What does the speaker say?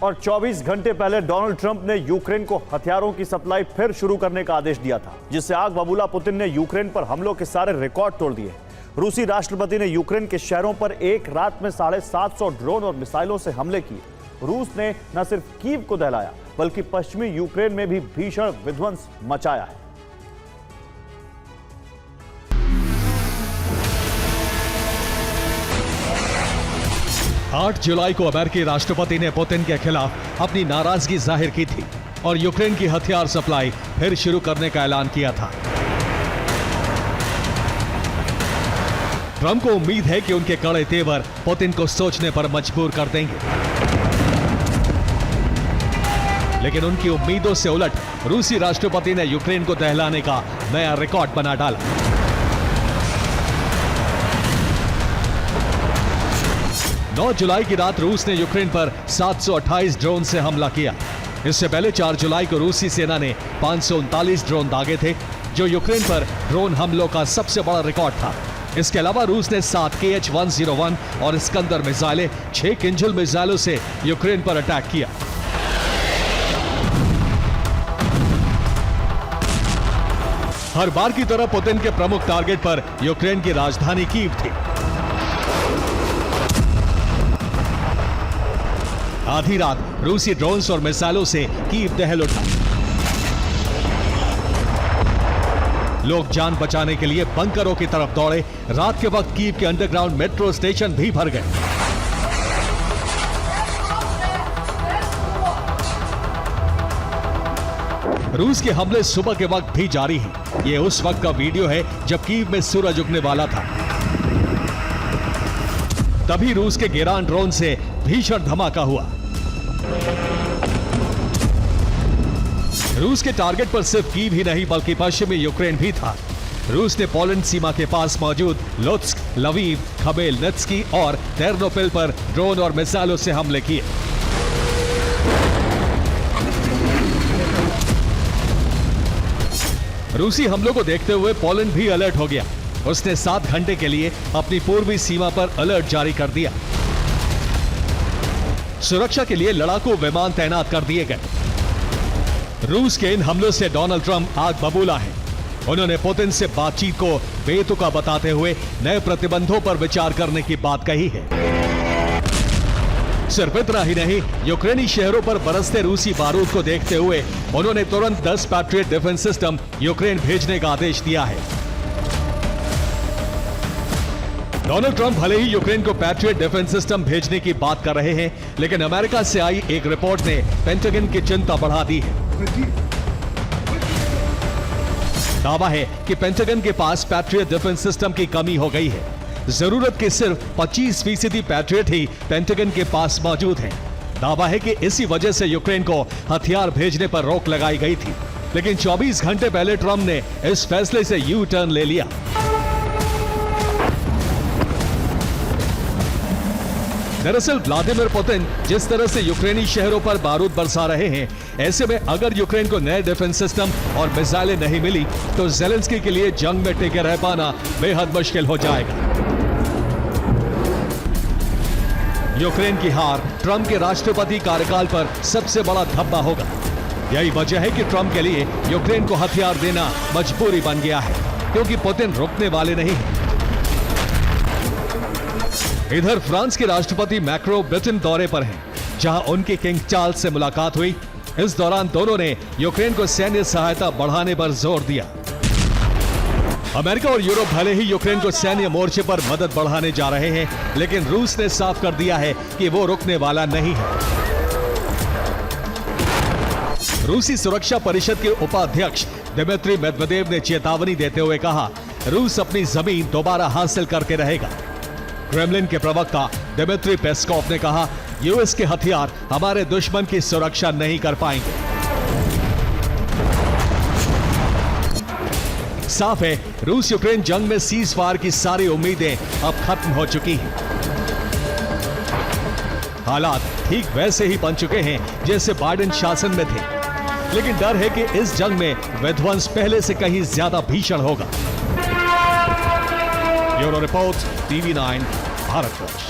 और 24 घंटे पहले डोनाल्ड ट्रंप ने यूक्रेन को हथियारों की सप्लाई फिर शुरू करने का आदेश दिया था, जिससे आग बबूला पुतिन ने यूक्रेन पर हमलों के सारे रिकॉर्ड तोड़ दिए। रूसी राष्ट्रपति ने यूक्रेन के शहरों पर एक रात में 750 ड्रोन और मिसाइलों से हमले किए। रूस ने न सिर्फ कीव को दहलाया, बल्कि पश्चिमी यूक्रेन में भी भीषण विध्वंस मचाया है। आठ जुलाई को अमेरिकी राष्ट्रपति ने पुतिन के खिलाफ अपनी नाराजगी जाहिर की थी और यूक्रेन की हथियार सप्लाई फिर शुरू करने का ऐलान किया था। ट्रंप को उम्मीद है कि उनके कड़े तेवर पुतिन को सोचने पर मजबूर कर देंगे, लेकिन उनकी उम्मीदों से उलट रूसी राष्ट्रपति ने यूक्रेन को दहलाने का नया रिकॉर्ड बना डाला। 9 जुलाई की रात रूस ने यूक्रेन पर 728 ड्रोन से हमला किया। इससे पहले 4 जुलाई को रूसी सेना ने 539 ड्रोन दागे थे, जो यूक्रेन पर ड्रोन हमलों का सबसे बड़ा रिकॉर्ड था। इसके अलावा रूस ने 7 KH-101 और इस्कंदर मिसाइलें, 6 किंजल मिसाइलों से यूक्रेन पर अटैक किया। हर बार की तरह पुतिन के प्रमुख टारगेट पर यूक्रेन की राजधानी कीव थी। आधी रात रूसी ड्रोन्स और मिसाइलों से कीव दहल उठा। लोग जान बचाने के लिए बंकरों की तरफ दौड़े। रात के वक्त कीव के अंडरग्राउंड मेट्रो स्टेशन भी भर गए। रूस के हमले सुबह के वक्त भी जारी हैं। यह उस वक्त का वीडियो है जब कीव में सूरज उगने वाला था। तभी रूस के गेरान ड्रोन से भीषण धमाका हुआ। रूस के टारगेट पर सिर्फ कीव ही नहीं बल्कि पश्चिमी यूक्रेन भी था। रूस ने पोलैंड सीमा के पास मौजूद लुत्स्क, लवीव, खमेलनित्स्की और तेर्नोपिल पर ड्रोन और मिसाइलों से हमले किए। रूसी हमलों को देखते हुए पोलैंड भी अलर्ट हो गया। उसने 7 घंटे के लिए अपनी पूर्वी सीमा पर अलर्ट जारी कर दिया। सुरक्षा के लिए लड़ाकू विमान तैनात कर दिए गए। रूस के इन हमलों से डोनाल्ड ट्रंप आग बबूला है। उन्होंने पुतिन से बातचीत को बेतुका बताते हुए नए प्रतिबंधों पर विचार करने की बात कही है। सिर्फ इतना ही नहीं, यूक्रेनी शहरों पर बरसते रूसी बारूद को देखते हुए उन्होंने तुरंत 10 पैट्रियट डिफेंस सिस्टम यूक्रेन भेजने का आदेश दिया है। डोनाल्ड ट्रंप भले ही यूक्रेन को पैट्रियट डिफेंस सिस्टम भेजने की बात कर रहे हैं, लेकिन अमेरिका से आई एक रिपोर्ट ने पेंटागन की चिंता बढ़ा दी है। दावा है कि पेंटागन के पास पैट्रियट डिफेंस सिस्टम की कमी हो गई है। जरूरत के सिर्फ 25% पैट्रियट ही पेंटागन के पास मौजूद हैं। दावा है कि इसी वजह से यूक्रेन को हथियार भेजने पर रोक लगाई गई थी, लेकिन 24 घंटे पहले ट्रंप ने इस फैसले से यू टर्न ले लिया। दरअसल व्लादिमीर पुतिन जिस तरह से यूक्रेनी शहरों पर बारूद बरसा रहे हैं, ऐसे में अगर यूक्रेन को नए डिफेंस सिस्टम और मिसाइलें नहीं मिली तो ज़ेलेंस्की के लिए जंग में टिके रह पाना बेहद मुश्किल हो जाएगा। यूक्रेन की हार ट्रंप के राष्ट्रपति कार्यकाल पर सबसे बड़ा धब्बा होगा। यही वजह है कि ट्रंप के लिए यूक्रेन को हथियार देना मजबूरी बन गया है, क्योंकि पुतिन रुकने वाले नहीं हैं। इधर फ्रांस के राष्ट्रपति मैक्रो ब्रिटेन दौरे पर हैं, जहां उनकी किंग चार्ल्स से मुलाकात हुई। इस दौरान दोनों ने यूक्रेन को सैन्य सहायता बढ़ाने पर जोर दिया। अमेरिका और यूरोप भले ही यूक्रेन को सैन्य मोर्चे पर मदद बढ़ाने जा रहे हैं, लेकिन रूस ने साफ कर दिया है कि वो रुकने वाला नहीं है। रूसी सुरक्षा परिषद के उपाध्यक्ष दिमित्री मेदवेदेव ने चेतावनी देते हुए कहा, रूस अपनी जमीन दोबारा हासिल करके रहेगा। क्रेमलिन के प्रवक्ता दिमित्री पेस्कोव ने कहा, यूएस के हथियार हमारे दुश्मन की सुरक्षा नहीं कर पाएंगे। साफ है, रूस यूक्रेन जंग में सीज फायर की सारी उम्मीदें अब खत्म हो चुकी हैं। हालात ठीक वैसे ही बन चुके हैं जैसे बाइडेन शासन में थे, लेकिन डर है कि इस जंग में विध्वंस पहले से कहीं ज्यादा भीषण होगा। Bureau report, TV9 Bharatvarsh.